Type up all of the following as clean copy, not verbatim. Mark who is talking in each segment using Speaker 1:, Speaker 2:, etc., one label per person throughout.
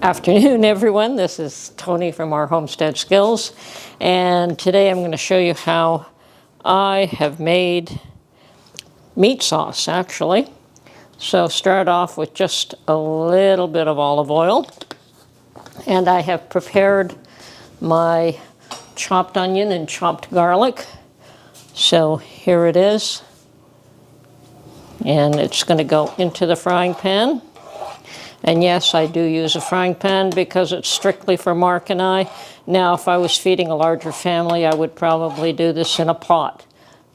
Speaker 1: Afternoon, everyone. This is Tony from our Homestead Skills, and today I'm going to show you how I have made meat sauce, actually. So start off with just a little bit of olive oil, and I have prepared my chopped onion and chopped garlic. So here it is, and it's going to go into the frying pan. And yes, I do use a frying pan because it's strictly for Mark and I. Now, if I was feeding a larger family, I would probably do this in a pot.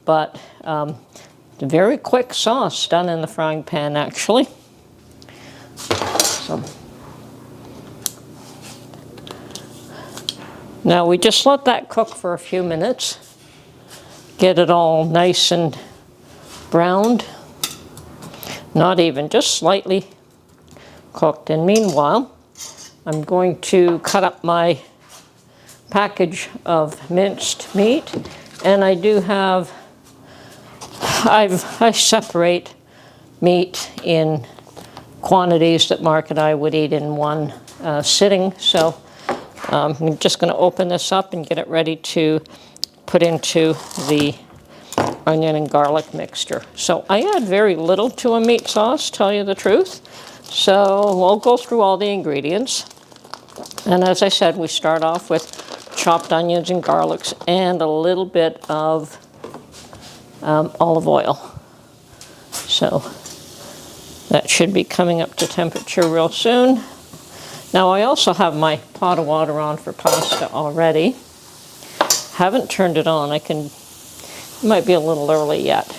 Speaker 1: But a very quick sauce done in the frying pan, actually. So, now we just let that cook for a few minutes. Get it all nice and browned. Not even, just slightly cooked. And meanwhile, I'm going to cut up my package of minced meat, and I do have, I separate meat in quantities that Mark and I would eat in one sitting. So I'm just going to open this up and get it ready to put into the onion and garlic mixture. So I add very little to a meat sauce, tell you the truth. So we'll go through all the ingredients. And as I said, we start off with chopped onions and garlics and a little bit of olive oil. So that should be coming up to temperature real soon. Now I also have my pot of water on for pasta already. Haven't turned it on. It might be a little early yet.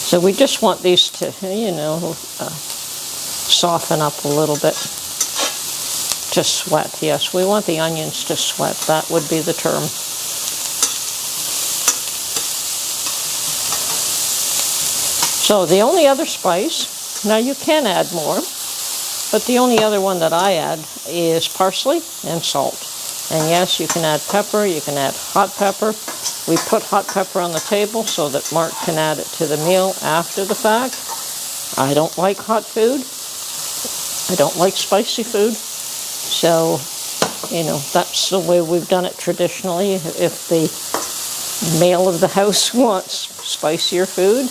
Speaker 1: So we just want these to, soften up a little bit, to sweat. Yes, we want the onions to sweat. That would be the term. So the only other spice, now you can add more, but the only other one that I add is parsley and salt. And yes, you can add pepper, you can add hot pepper. We put hot pepper on the table so that Mark can add it to the meal after the fact. I don't like hot food. I don't like spicy food. So, that's the way we've done it traditionally. If the male of the house wants spicier food,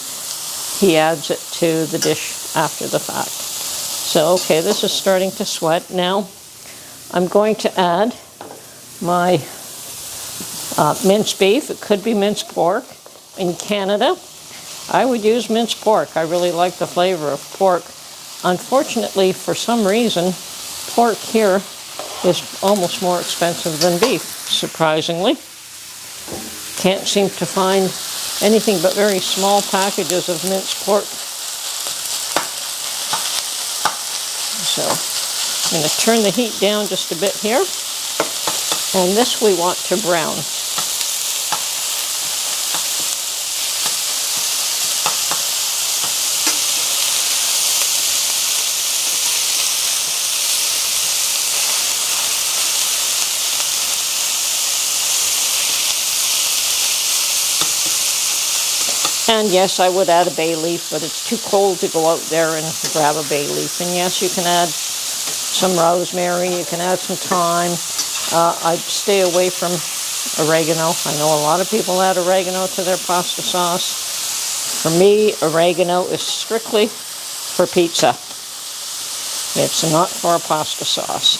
Speaker 1: he adds it to the dish after the fact. So, okay, this is starting to sweat. Now, I'm going to add my minced beef. It could be minced pork. In Canada, I would use minced pork. I really like the flavor of pork. Unfortunately, for some reason, pork here is almost more expensive than beef, surprisingly. Can't seem to find anything but very small packages of minced pork. So I'm going to turn the heat down just a bit here. And this we want to brown. And yes, I would add a bay leaf, but it's too cold to go out there and grab a bay leaf. And yes, you can add some rosemary, you can add some thyme. I'd stay away from oregano. I know a lot of people add oregano to their pasta sauce. For me, oregano is strictly for pizza. It's not for a pasta sauce.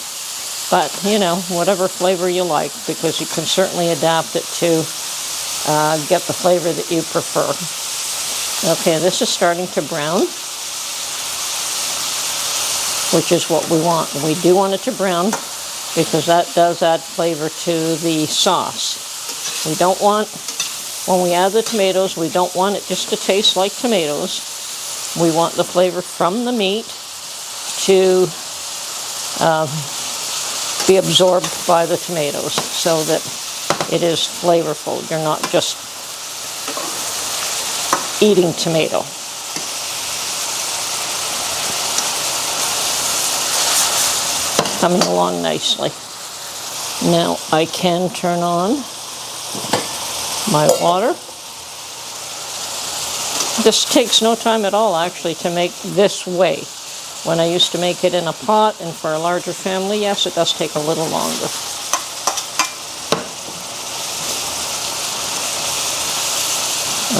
Speaker 1: But, whatever flavor you like, because you can certainly adapt it to get the flavor that you prefer. Okay, this is starting to brown, which is what we want. We do want it to brown because that does add flavor to the sauce. We don't want, when we add the tomatoes, we don't want it just to taste like tomatoes. We want the flavor from the meat to be absorbed by the tomatoes so that it is flavorful. You're not just eating tomato. Coming along nicely. Now I can turn on my water. This takes no time at all, actually, to make this way. When I used to make it in a pot and for a larger family, yes, it does take a little longer.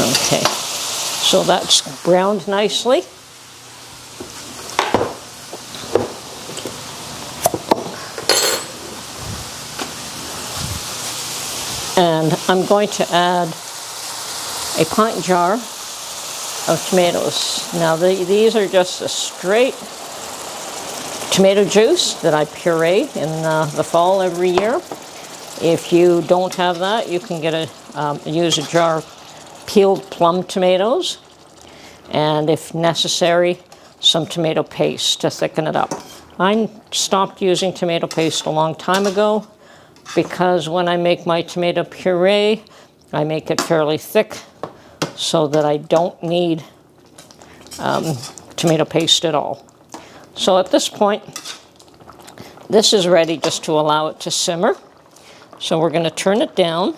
Speaker 1: Okay, so that's browned nicely. And I'm going to add a pint jar of tomatoes. Now these are just a straight tomato juice that I puree in the fall every year. If you don't have that, you can get use a jar of peeled plum tomatoes, and if necessary, some tomato paste to thicken it up. I stopped using tomato paste a long time ago because when I make my tomato puree, I make it fairly thick so that I don't need tomato paste at all. So at this point, this is ready just to allow it to simmer. So we're going to turn it down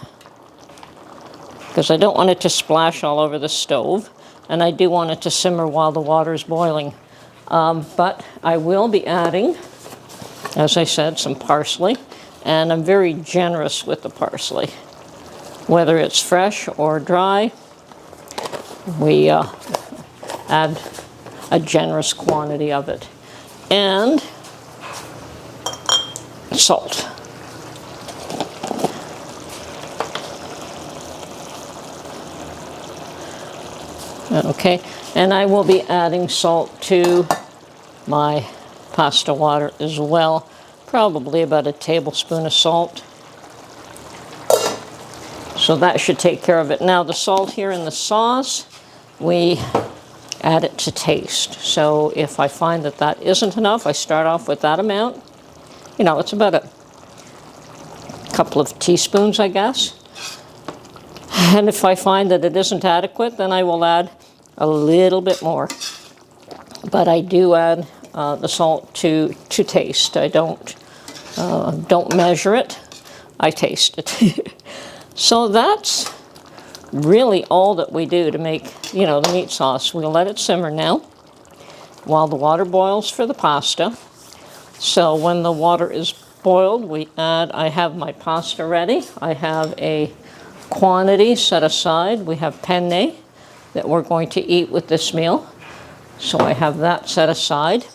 Speaker 1: because I don't want it to splash all over the stove, and I do want it to simmer while the water is boiling. But I will be adding, as I said, some parsley, and I'm very generous with the parsley. Whether it's fresh or dry, we add a generous quantity of it. And salt. Okay, and I will be adding salt to my pasta water as well. Probably about a tablespoon of salt. So that should take care of it. Now the salt here in the sauce, we add it to taste. So if I find that that isn't enough, I start off with that amount. You know, it's about a couple of teaspoons, I guess. And if I find that it isn't adequate, then I will add a little bit more. But I do add the salt to taste. I don't measure it. I taste it. So that's really all that we do to make, you know, the meat sauce. We'll let it simmer now while the water boils for the pasta. So when the water is boiled, I have my pasta ready. I have a quantity set aside. We have penne that we're going to eat with this meal. So I have that set aside.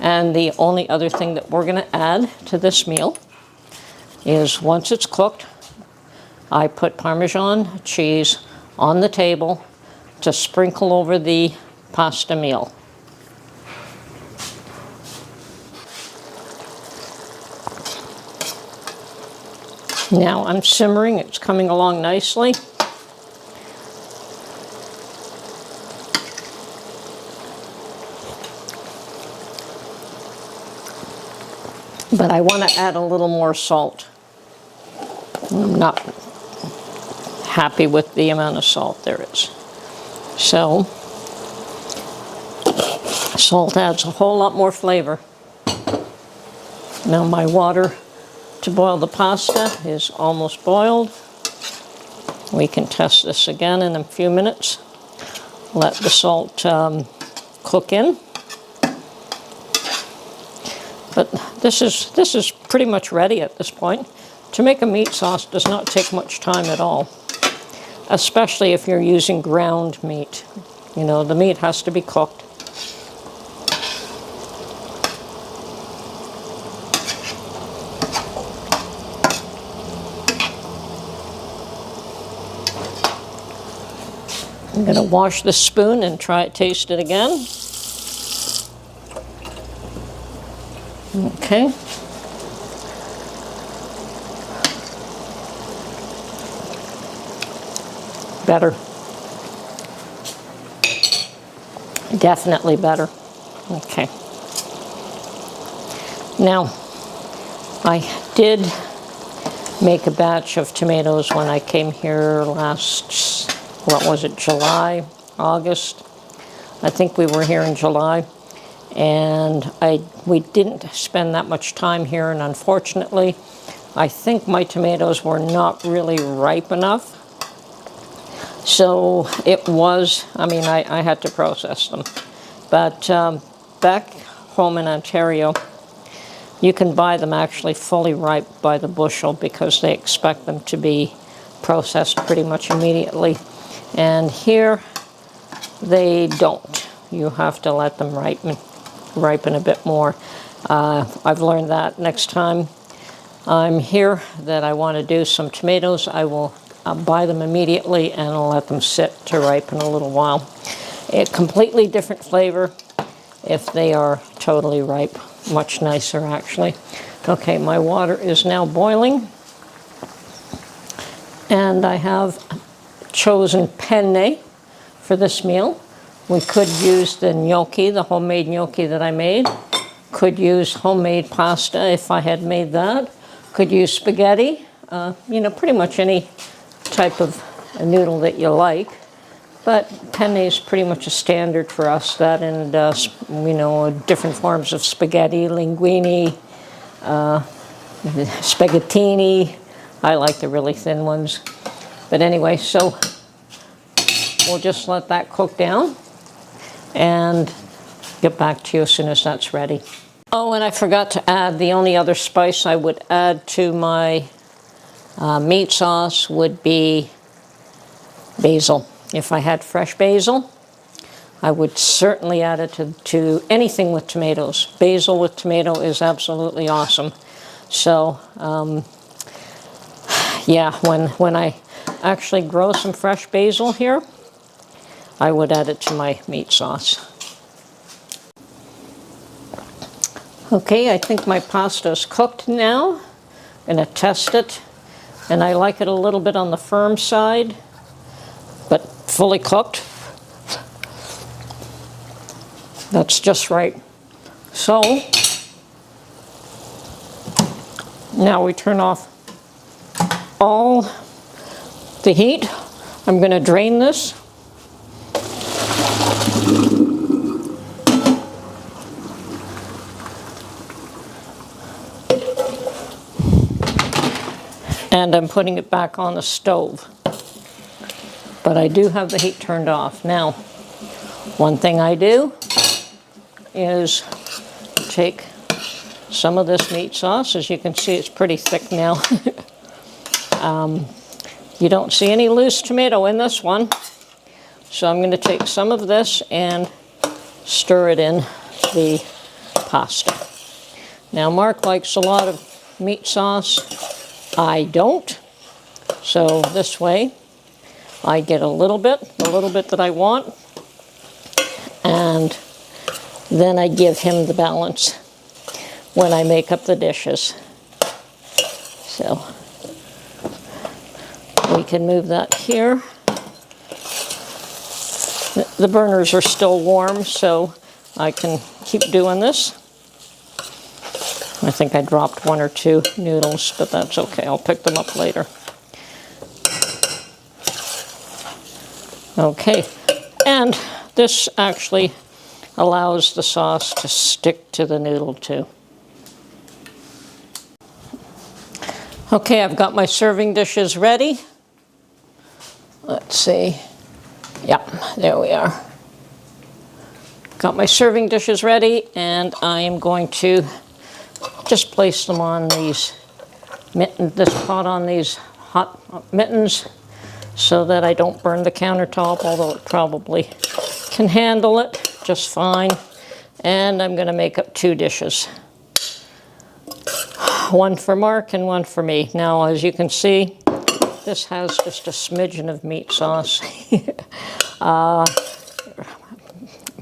Speaker 1: And the only other thing that we're going to add to this meal is once it's cooked, I put Parmesan cheese on the table to sprinkle over the pasta meal. Now I'm simmering, it's coming along nicely. But I want to add a little more salt. I'm not happy with the amount of salt there is. So, salt adds a whole lot more flavor. Now my water to boil the pasta is almost boiled. We can test this again in a few minutes. Let the salt cook in. But this is pretty much ready at this point. To make a meat sauce does not take much time at all, especially if you're using ground meat. You know, the meat has to be cooked. I'm going to wash the spoon and taste it again. Okay. Better. Definitely better. Okay. Now, I did make a batch of tomatoes when I came here last, what was it, July, August? I think we were here in July. And we didn't spend that much time here, and unfortunately, I think my tomatoes were not really ripe enough. So it was, I mean, I had to process them. But back home in Ontario, you can buy them actually fully ripe by the bushel because they expect them to be processed pretty much immediately. And here, they don't. You have to let them ripen a bit more. I've learned that next time I'm here that I want to do some tomatoes, I will buy them immediately and I'll let them sit to ripen a little while. A completely different flavor if they are totally ripe. Much nicer, actually. Okay, my water is now boiling. And I have chosen penne for this meal. We could use the gnocchi, the homemade gnocchi that I made. Could use homemade pasta if I had made that. Could use spaghetti. You know, pretty much any type of noodle that you like. But penne is pretty much a standard for us. That and, you know, different forms of spaghetti, linguine, spaghettini. I like the really thin ones. But anyway, so we'll just let that cook down and get back to you as soon as that's ready. Oh, and I forgot to add, the only other spice I would add to my meat sauce would be basil. If I had fresh basil, I would certainly add it to anything with tomatoes. Basil with tomato is absolutely awesome. So, yeah, when I actually grow some fresh basil here, I would add it to my meat sauce. Okay, I think my pasta is cooked now. I'm going to test it. And I like it a little bit on the firm side, but fully cooked. That's just right. So, now we turn off all the heat. I'm going to drain this. And I'm putting it back on the stove. But I do have the heat turned off. Now, one thing I do is take some of this meat sauce. As you can see, it's pretty thick now. You don't see any loose tomato in this one. So I'm going to take some of this and stir it in the pasta. Now, Mark likes a lot of meat sauce. I don't. So this way, I get a little bit that I want, and then I give him the balance when I make up the dishes. So we can move that here. The burners are still warm, so I can keep doing this. I think I dropped one or two noodles, but that's okay. I'll pick them up later. Okay, and this actually allows the sauce to stick to the noodle too. Okay, I've got my serving dishes ready. Let's see. Yeah, there we are. Got my serving dishes ready, and I am going to just place them on these this pot on these hot mittens so that I don't burn the countertop, although it probably can handle it just fine. And I'm going to make up two dishes. One for Mark and one for me. Now, as you can see, this has just a smidgen of meat sauce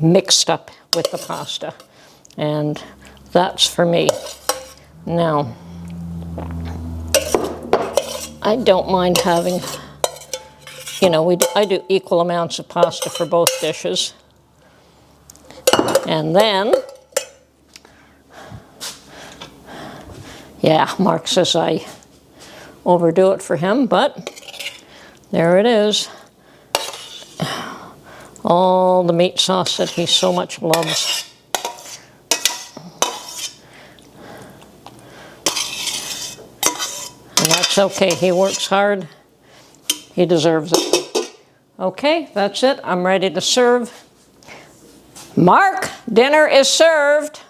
Speaker 1: mixed up with the pasta. And that's for me. Now, I don't mind having, you know, I do equal amounts of pasta for both dishes. And then, yeah, Mark says I overdo it for him, but there it is. All the meat sauce that he so much loves. And that's okay. He works hard. He deserves it. Okay, that's it. I'm ready to serve. Mark, dinner is served.